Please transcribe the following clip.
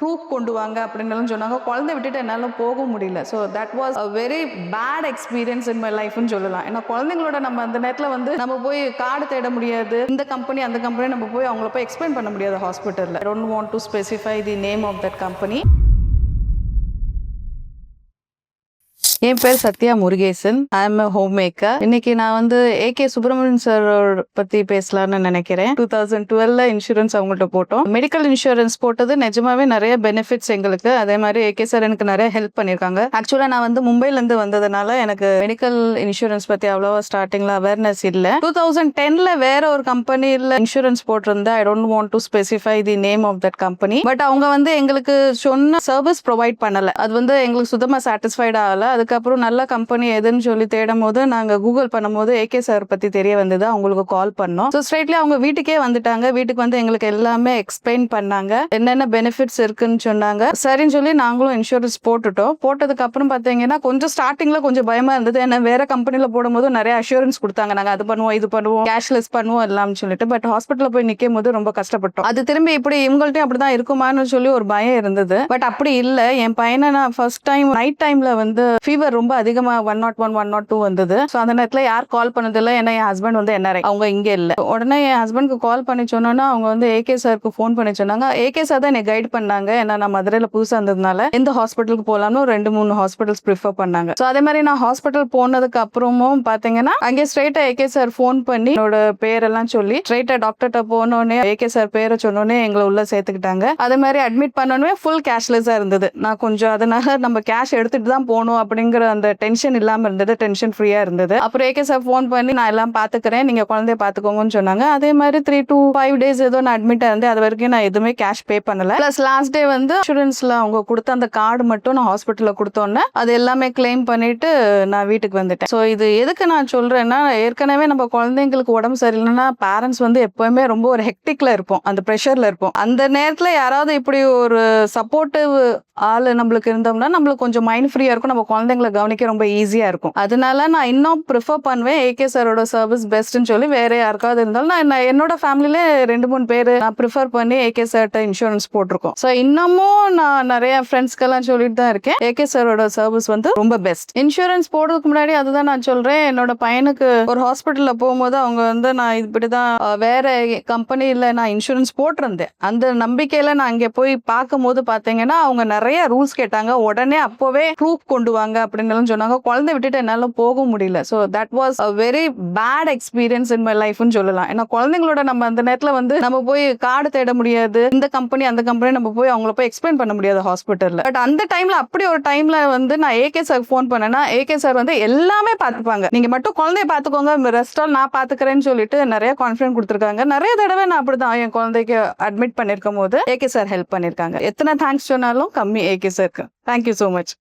Proof கொண்டு வாங்க அப்படின்னு சொன்னாங்க. குழந்தை விட்டுட்டு என்னால போக முடியல. So that was a very bad experience in my லைஃப்னு சொல்லலாம். ஏன்னா குழந்தைங்களோட நம்ம அந்த நேரத்துல நம்ம போய் கார்டு தேட முடியாது. இந்த கம்பெனி அந்த கம்பெனி நம்ம போய் அவங்கள போய் எக்ஸ்பிளைன் பண்ண முடியாது ஹாஸ்பிட்டல்ல. I don't want to specify the name of that company. என் பேர் Sathya Murugesan. I am a home maker. இன்னைக்கு நான் ஏகே சுப்பிரமணியன் சார் பத்தி பேசலாம்னு நினைக்கிறேன். 2012 இன்சூரன்ஸ் அவங்கள்ட்ட போட்டோம். மெடிக்கல் இன்சூரன்ஸ் போட்டது நிஜமாவே நிறைய பெனிஃபிட்ஸ் எங்களுக்கு. அதே மாதிரி ஏகே சார் எனக்கு நிறைய ஹெல்ப் பண்ணிருக்காங்க. ஆக்சுவலா நான் மும்பைல இருந்து வந்ததுனால எனக்கு மெடிக்கல் இன்சூரன்ஸ் பத்தி அவ்வளவா ஸ்டார்டிங்ல அவேர்னஸ் இல்ல. 2010 வேற ஒரு கம்பெனில இன்சூரன்ஸ் போட்டிருந்தேன். I don't want to specify the name of that company. But அவங்க எங்களுக்கு சொன்ன சர்வீஸ் ப்ரொவைட் பண்ணல. அது எங்களுக்கு சுத்தமா சாட்டிஸ்ஃபைட் ஆகல. அதுக்கப்புறம் நல்ல கம்பெனி எதுன்னு சொல்லி தேடும் போது நாங்க கூகுள் பண்ணும்போது ஏகே சார் பத்தி தெரிய வந்தது. அவங்களுக்கு கால் பண்ணோம். ஸோ ஸ்ட்ரைட்லி அவங்க வீட்டுக்கே வந்துட்டாங்க. வீட்டுக்கு எங்களுக்கு எல்லாமே எக்ஸ்பிளைன் பண்ணாங்க, என்னென்ன பெனிஃபிட்ஸ் இருக்குன்னு சொன்னாங்க. சரின்னு சொல்லி நாங்களும் இன்சூரன்ஸ் போட்டுட்டோம். போட்டதுக்கு அப்புறம் பாத்தீங்கன்னா கொஞ்சம் ஸ்டார்டிங்ல கொஞ்சம் பயமா இருந்தது. ஏன்னா வேற கம்பெனில போடும்போது நிறைய அஷூரன்ஸ் கொடுத்தாங்க, நாங்க அது பண்ணுவோம் இது பண்ணுவோம் கேஷ்லெஸ் பண்ணுவோம் எல்லாம்னு சொல்லிட்டு. பட் ஹாஸ்பிட்டல்ல போய் நிக்கும் போது ரொம்ப கஷ்டப்பட்டோம். அது திரும்பி இப்படி இவங்கள்ட்டையும் அப்படிதான் இருக்குமான்னு சொல்லி ஒரு பயம் இருந்தது. பட் அப்படி இல்ல. என் பையனை நான் ஃபர்ஸ்ட் டைம் நைட் டைம்ல ஃபீவர் ரொம்ப அதிகமா 101 102 வந்தது. ஸோ அந்த நேரத்துல யார் கால் பண்ணதில்லை. ஏன்னா என் ஹஸ்பண்ட் NRI, அவங்க இங்க இல்ல. உடனே என் ஹஸ்பண்ட்க்கு கால் பண்ணி சொன்னோன்னா அவங்க ஏகே சாருக்கு ஃபோன் பண்ணி சொன்னாங்க. ஏகே சார் தான் என்னை கைட் பண்ணாங்க. ஏன்னா நான் மதுரையில புதுசா இருந்ததுனால எந்த ஹாஸ்பிட்டலுக்கு போகலாம்னு 2-3 ஹாஸ்பிட்டல்ஸ் ப்ரிஃபர் பண்ணாங்க. ஸோ அதே மாதிரி நான் ஹாஸ்பிட்டல் போனதுக்கு அப்புறமும் பாத்தீங்கன்னா அங்கே ஸ்ட்ரைட்டா ஏகே சார் ஃபோன் பண்ணி என்னோட பேரெல்லாம் சொல்லி ஸ்ட்ரைட்டா டாக்டர்கிட்ட போனோடனே ஏகே சார் பேரை சொன்னோடனே எங்களை உள்ள சேர்த்துக்கிட்டாங்க. அதே மாதிரி அட்மிட் பண்ணோடனே ஃபுல் கேஷ்லெஸ்ஸா இருந்தது. நான் கொஞ்சம் அதனால நம்ம கேஷ் எடுத்துட்டு தான் போகணும் அப்படிங்கிற அந்த டென்ஷன் இல்லாம இருந்தது. டென்ஷன் ஃப்ரீயா இருந்தது. அப்புறம் ஏகே சார் ஃபோன் பண்ணி நான் எல்லாம் பாத்துக்கிறேன், நீங்க குழந்தைய பாத்துக்கோங்கன்னு சொன்னாங்க. அதே மாதிரி 3 to 5 days ஏதோ நான் அட்மிட் இருந்தேன். அது வரைக்கும் நான் எதுவுமே கேஷ் பே பண்ணல. பிளஸ் லாஸ்ட் டே இன்சூரன்ஸ்ல அவங்க கொடுத்த அந்த கார்டு மட்டும் நான் ஹாஸ்பிட்டல்ல கொடுத்தோன்னே அது எல்லாமே கிளைம் பண்ணிட்டு நான் வீட்டுக்கு வந்துட்டேன். ஸோ இது எதுக்கு நான் சொல்றேன்னா, ஏற்கனவே நம்ம குழந்தைங்களுக்கு உடம்பு சரியில்லைன்னா பேரண்ட்ஸ் எப்பவுமே ரொம்ப ஒரு ஹெக்டிக்ல இருப்போம், அந்த ப்ரெஷர்ல இருப்போம். அந்த நேரத்துல யாராவது இப்படி ஒரு சப்போர்ட்டிவ் ஆளு நம்மளுக்கு இருந்தோம்னா நம்மளுக்கு கொஞ்சம் மைண்ட் ஃப்ரீயா இருக்கும், நம்ம குழந்தைங்களை கவனிக்க ரொம்ப ஈஸியா இருக்கும். அதனால நான் இன்னும் ப்ரிஃபர் பண்ணுவேன் ஏகே சாரோட சர்வீஸ் பெஸ்ட்னு சொல்லி. வேற யாருக்காவது இருந்தாலும் நான் என்னோட ஃபேமிலியில 2-3 பேர் நான் ப்ரிஃபர் பண்ணி ஏகே சார்ட்ட இன்சூரன்ஸ் போட்டிருக்கோம். ஸோ இன்னமும் நான் நிறைய ஃப்ரெண்ட்ஸ்க்கெல்லாம் சொல்லிட்டு தான் இருக்கேன், ஏகே சாரோட சர்வீஸ் ரொம்ப பெஸ்ட். இன்சூரன்ஸ் போடுறதுக்கு முன்னாடி அதுதான் நான் சொல்றேன், என்னோட பையனுக்கு ஒரு ஹாஸ்பிட்டல்ல போகும்போது அவங்க நான் இப்படிதான் வேற கம்பெனில நான் இன்சூரன்ஸ் போட்டிருந்தேன். அந்த நம்பிக்கையில நான் அங்கே போய் பார்க்கும்போது பாத்தீங்கன்னா அவங்க நிறைய ரூல்ஸ் கேட்டாங்க. உடனே அப்பவே ப்ரூஃப் கொண்டு வாங்க அப்படின்னு சொன்னாங்க. குழந்தை விட்டுட்டு என்னால போக முடியல. So that was a very bad experience in my லைஃப்னு சொல்லலாம். ஏன்னா குழந்தைங்களோட நம்ம அந்த நேரத்துல நம்ம போய் கார்டு தேட முடியாது. இந்த கம்பெனி அந்த கம்பெனி நம்ம போய் அவங்கள போய் எக்ஸ்பிளைன் பண்ண முடியாது ஹாஸ்பிட்டல்ல. பட் அந்த டைம்ல அப்படி ஒரு டைம்ல நான் ஏகே சார் ஃபோன் பண்ணேன்னா ஏகே சார் எல்லாமே பார்த்துப்பாங்க, நீங்க மட்டும் குழந்தைய பார்த்துக்கோங்க, ரெஸ்ட் ஆல் நான் பார்த்துக்கிறேன்னு சொல்லிட்டு நிறைய கான்ஃபிடன்ஸ் கொடுத்துருக்காங்க. நிறைய தடவை நான் அப்படிதான் என் குழந்தைக்கு அட்மிட் பண்ணிருக்கும் போது ஏகே சார் ஹெல்ப் பண்ணிருக்காங்க. எத்தனை தேங்க்ஸ் சொன்னாலும் கம்மி ஏகே சாருக்கு. Thank you so much.